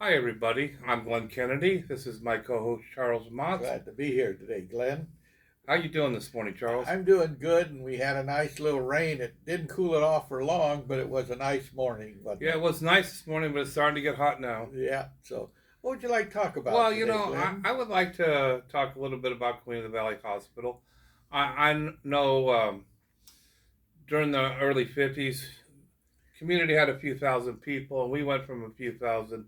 Hi, everybody. I'm Glenn Kennedy. This is my co-host Charles Mott. Glad to be here today, Glenn. How you doing this morning, Charles? I'm doing good, and we had a nice little rain. It didn't cool it off for long, but it was a nice morning, wasn't Yeah, it it? was nice this morning, but it's starting to get hot now. Yeah. So, what would you like to talk about Well, today, I, Glenn? I would like to talk a little bit about Queen of the Valley Hospital. I know during the early 50s, community had a few thousand people, and we went from a few thousand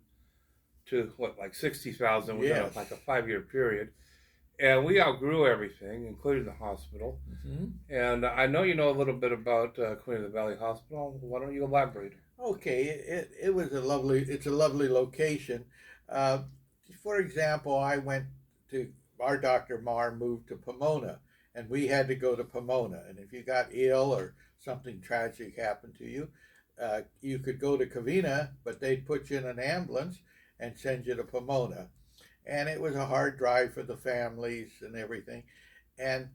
to like 60,000 within Yes. like a 5 year period. And we outgrew everything, including the hospital. hmm And I know you know a little bit about Queen of the Valley Hospital. Why don't you elaborate? Okay. It was a lovely. It's a lovely location. Uh, for example, I went to our Dr. Marr moved to Pomona, and we had to go to Pomona. And if you got ill or something tragic happened to you, you could go to Covina, but they'd put you in an ambulance and send you to Pomona. And it was a hard drive for the families and everything. And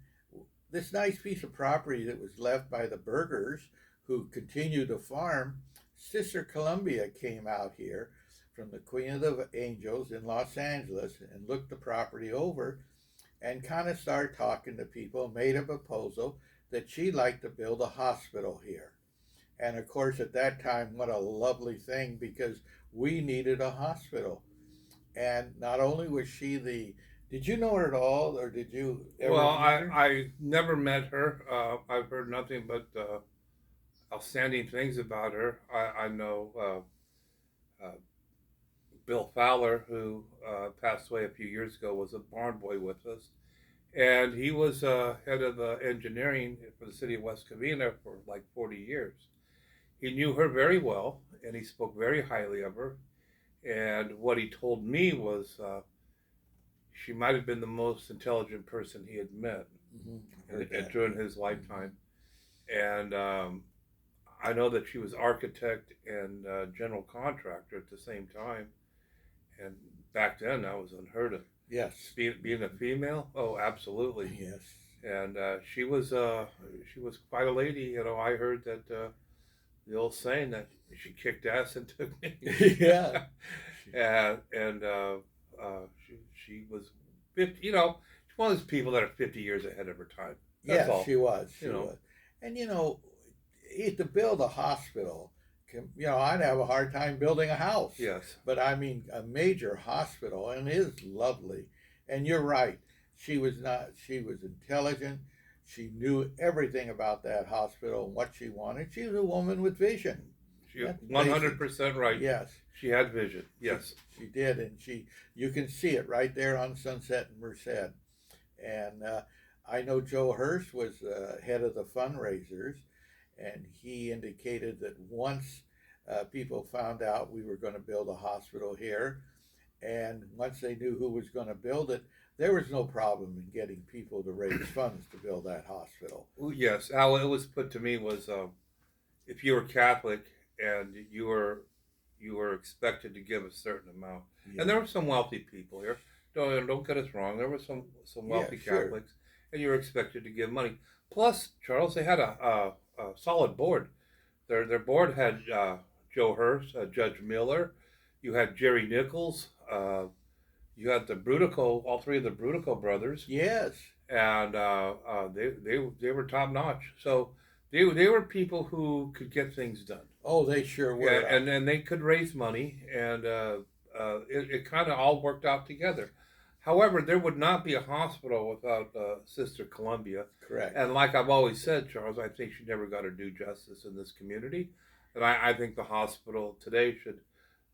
this nice piece of property that was left by the Burgers, who continued to farm, Sister Columbia came out here from the Queen of the Angels in Los Angeles and looked the property over and kind of started talking to people, made a proposal that she'd like to build a hospital here. And of course, at that time, what a lovely thing, because we needed a hospital. And not only was she the, did you know her at all, or did you Well, ever meet I, her? I never met her. I've heard nothing but outstanding things about her. I know uh, Bill Fowler, who passed away a few years ago, was a barn boy with us. And he was head of engineering for the city of West Covina for like 40 years. He knew her very well, and he spoke very highly of her. And what he told me was she might have been the most intelligent person he had met Heard that. during his lifetime. And I know that she was architect and general contractor at the same time. And back then, that was unheard of. Yes. Being a female, oh, absolutely. Yes. And she was quite a lady. I heard that the old saying that she kicked ass and took names. Yeah. And she was 50. She's one of those people that are 50 years ahead of her time. That's Yes, all. she was. You She know. was. And to build a hospital, I'd have a hard time building a house. Yes. But I mean, a major hospital, and it is lovely. And you're right. She was not. She was intelligent. She knew everything about that hospital and what she wanted. She was a woman with vision. She That's basic. 100% right. Yes. She had vision. Yes. She did, and you can see it right there on Sunset and Merced. And I know Joe Hurst was head of the fundraisers, and he indicated that once people found out we were going to build a hospital here, and once they knew who was going to build it, there was no problem in getting people to raise funds to build that hospital. Yes. How it was put to me was if you were Catholic and you were expected to give a certain amount, Yeah, and there were some wealthy people here. Don't get us wrong. There were some yeah, wealthy sure. Catholics, and you were expected to give money. Plus, Charles, they had a solid board. Their board had Joe Hurst, Judge Miller. You had Jerry Nichols. You had the Brutico, all three of the Brutico brothers, Yes, and they were top notch. So they were people who could get things done. oh, they sure Yeah, were. and they could raise money, and it kind of all worked out together. However, there would not be a hospital without Sister Columbia. Correct. And like I've always said, Charles, I think she never got her due justice in this community. And I think the hospital today should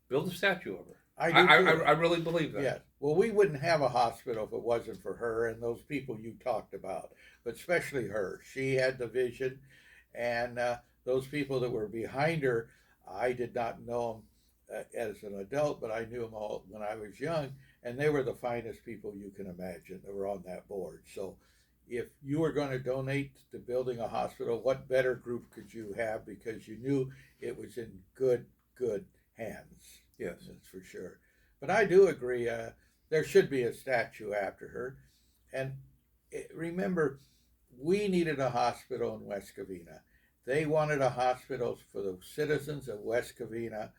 build a statue of her. I do too. I really believe that. Yes. Well, we wouldn't have a hospital if it wasn't for her and those people you talked about, but especially her. She had the vision, and those people that were behind her, I did not know them as an adult, but I knew them all when I was young, and they were the finest people you can imagine that were on that board. So, if you were going to donate to building a hospital, what better group could you have? Because you knew it was in good hands. Yes. That's for sure. But I do agree. There should be a statue after her. And remember, we needed a hospital in West Covina. They wanted a hospital for the citizens of West Covina.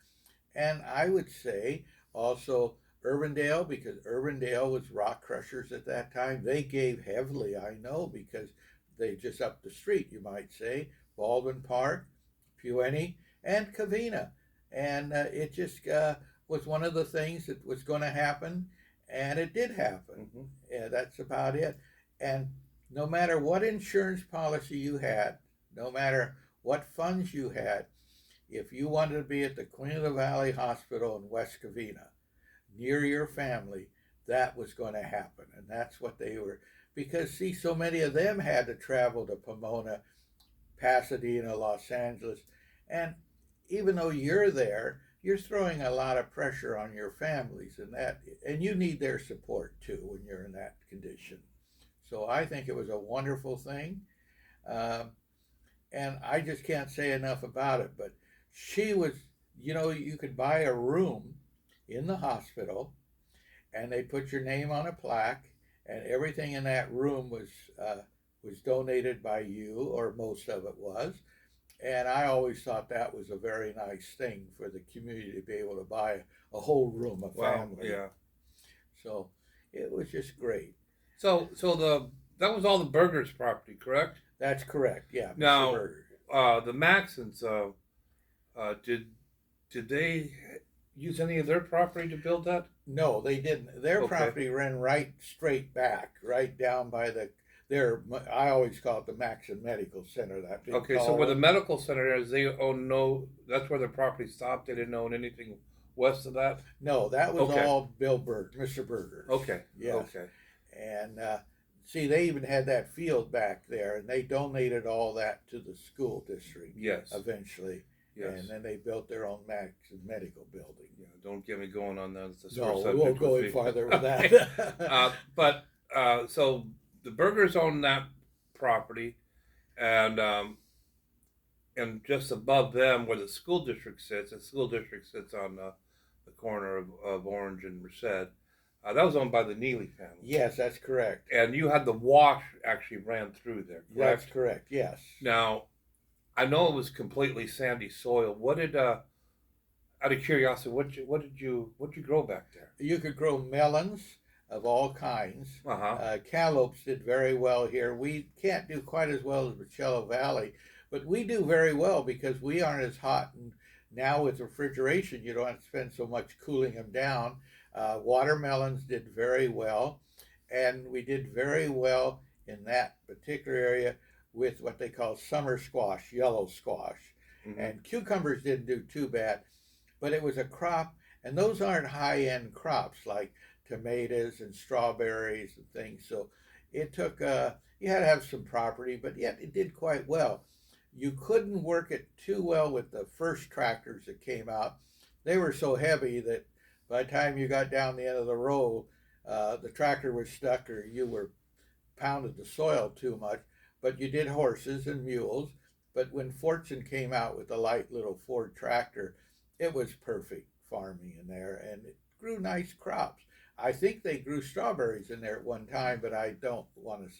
And I would say, Also, Urbandale, because Urbandale was rock crushers at that time. They gave heavily, I know, because they just up the street, you might say. Baldwin Park, Pewaney, and Covina. And it just was one of the things that was going to happen, and it did happen. Mm-hmm. Yeah, that's about it. And no matter what insurance policy you had, no matter what funds you had, if you wanted to be at the Queen of the Valley Hospital in West Covina, near your family, that was going to happen. And that's what they were. Because, see, so many of them had to travel to Pomona, Pasadena, Los Angeles. And even though you're there, you're throwing a lot of pressure on your families and you need their support too when you're in that condition. So I think it was a wonderful thing. Um, and I just can't say enough about it. But she was, you could buy a room in the hospital, and they put your name on a plaque, and everything in that room was donated by you, or most of it was. And I always thought that was a very nice thing for the community to be able to buy a whole room, a family. Yeah. So it was just great. So that was all the Burgers property, correct? That's correct. Yeah. Now, Mr. Berger. The Maxons, did they use any of their property to build that? No, they didn't. Their Okay. property ran right straight back, right down by their. I always call it the Maxon Medical Center. That big Okay, so tall where the one. medical center is, they own no. That's where their property stopped. They didn't own anything west of that. No, that was Okay. all Bill Berg, Mr. Berger. Okay. Yes. Okay. And see, they even had that field back there, and they donated all that to the school district Yes. eventually. Yes. And then they built their own Maxon Medical building. Yeah. Don't get me going on that. It's a No, sore we won't subject go with any me. farther with Okay. that. But so the Burgers own that property, and just above them, where the school district sits, on the corner of Orange and Merced. That was owned by the Neely family. Yes, that's correct. And you had the wash actually ran through there, correct? That's correct. Yes. Now, I know it was completely sandy soil. What did, out of curiosity, what did you grow back there? You could grow melons of all kinds. Uh-huh. Cantaloupes did very well here. We can't do quite as well as Bocello Valley, but we do very well because we aren't as hot. And now with refrigeration, you don't have to spend so much cooling them down. Watermelons did very well, and we did very well in that particular area with what they call summer squash, yellow squash. Mm-hmm. And cucumbers didn't do too bad, but it was a crop, and those aren't high-end crops like tomatoes and strawberries and things. So it took, you had to have some property, but yet it did quite well. You couldn't work it too well with the first tractors that came out. They were so heavy that by the time you got down the end of the row, the tractor was stuck or you were pounded the soil too much. But you did horses and mules. But when Fortune came out with the light little Ford tractor, it was perfect farming in there, and it grew nice crops. I think they grew strawberries in there at one time, but I don't want to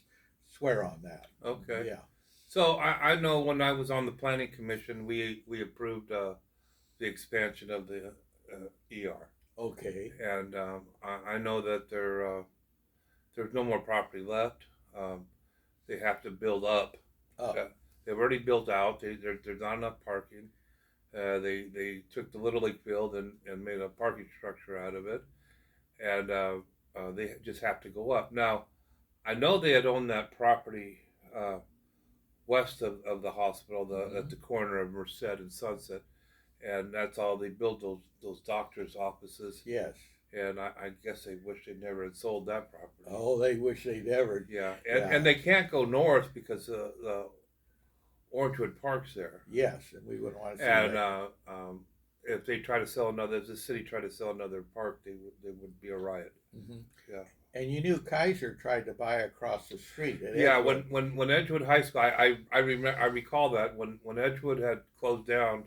swear on that. Okay. Yeah. So I know when I was on the planning commission, we approved the expansion of the ER. Okay. And I know that there's no more property left. They have to build up. Oh. They've already built out. There's not enough parking. They took the Little League field and made a parking structure out of it, and they just have to go up. Now, I know they had owned that property west of the hospital, at the corner of Merced and Sunset, and that's all they built, those doctors' offices. Yes. And I guess they wish they never had sold that property. Oh, they wish they never. Yeah, Yeah. and they can't go north because the Orangewood Park's there. Yes, and we wouldn't want to see And that. if they try to sell if the city tried to sell another park, they would be a riot. Mm-hmm. Yeah. And you knew Kaiser tried to buy across the street. Yeah, when Edgewood High School, I recall that when Edgewood had closed down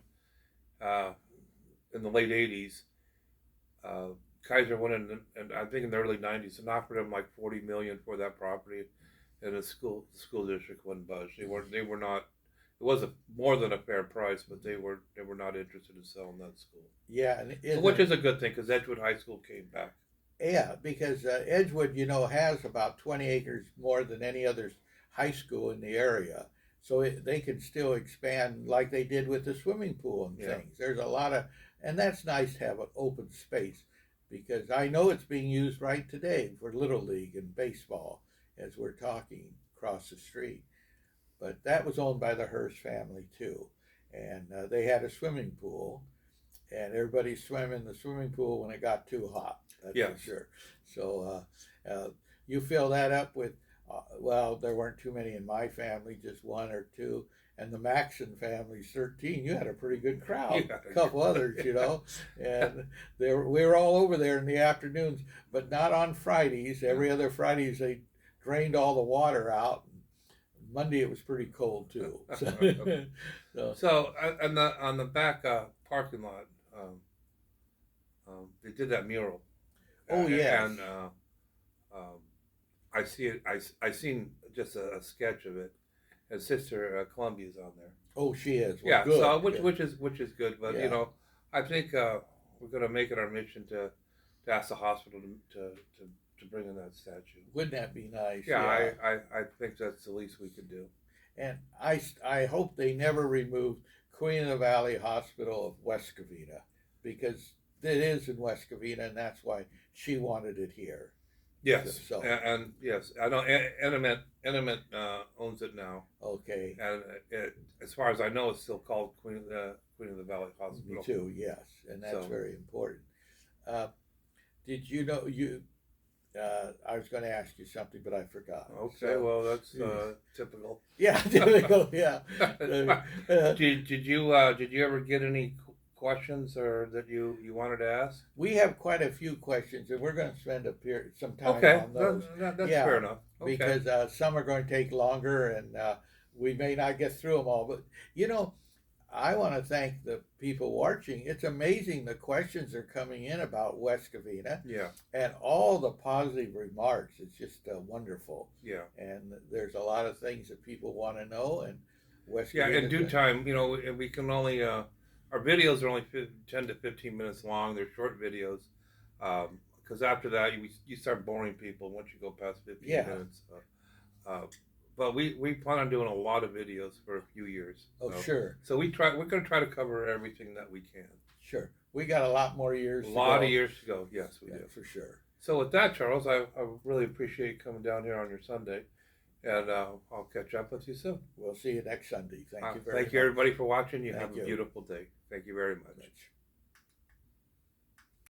in the late '80s, Kaiser went in, and I think in the early '90s, and offered him like $40 million for that property, and the school district wouldn't budge. They were not was more than a fair price, but they were not interested in selling that school, Yeah, and which is a good thing because Edgewood High School came back. yeah, because Edgewood, has about 20 acres more than any other high school in the area. So they can still expand like they did with the swimming pool and Yeah. things. There's a lot of, and that's nice to have an open space because I know it's being used right today for Little League and baseball as we're talking across the street. But that was owned by the Hearst family too. And they had a swimming pool and everybody swam in the swimming pool when it got too hot. That's for Yes. sure. So you fill that up with, well, there weren't too many in my family, just one or two. And the Maxon family's 13. You had a pretty good crowd. Yeah. A couple others, and we were all over there in the afternoons, but not on Fridays. Every other Fridays they drained all the water out. Monday it was pretty cold too. So on the back parking lot, they did that mural. Oh yes. And um, I see it. I seen just a sketch of it. And Sister Columbia's on there. Oh, she is. Well, Yeah. good. So Good. which is good, but Yeah. I think we're gonna make it our mission to ask the hospital to bring in that statue. Wouldn't that be nice? Yeah, I think that's the least we could do. And I hope they never remove Queen of the Valley Hospital of West Covina because it is in West Covina, and that's why she wanted it here. Yes, So and yes, I know Intimate owns it now, okay, and as far as I know, it's still called Queen of the Valley me Hospital. too. Yes, and that's So- very important. Did you know you? I was going to ask you something, but I forgot. Okay, So, well that's typical. yeah, typical. Yeah. Did you ever get any questions or that you wanted to ask? We have quite a few questions, and we're going to spend some time Okay, on those. that's Yeah, fair enough. Okay. Because some are going to take longer and we may not get through them all. But I want to thank the people watching. It's amazing the questions are coming in about West Covina Yeah, and all the positive remarks. It's just wonderful. yeah. And there's a lot of things that people want to know. And West Yeah, in Covina's due a- time, and we can only our videos are only 10 to 15 minutes long. They're short videos because after that you start boring people once you go past 15 Yeah. minutes. But we plan on doing a lot of videos for a few years. Oh, So- sure, So we're going to try to cover everything that we can. sure. We got a lot more years A to lot go. of years to go. Yes, we Yeah, do. for sure. So with that, Charles, I really appreciate you coming down here on your Sunday, and I'll catch up with you soon. We'll see you next Sunday. Thank you very Thank you, much. everybody, for watching. You Thank have you. a beautiful day. Thank you very much.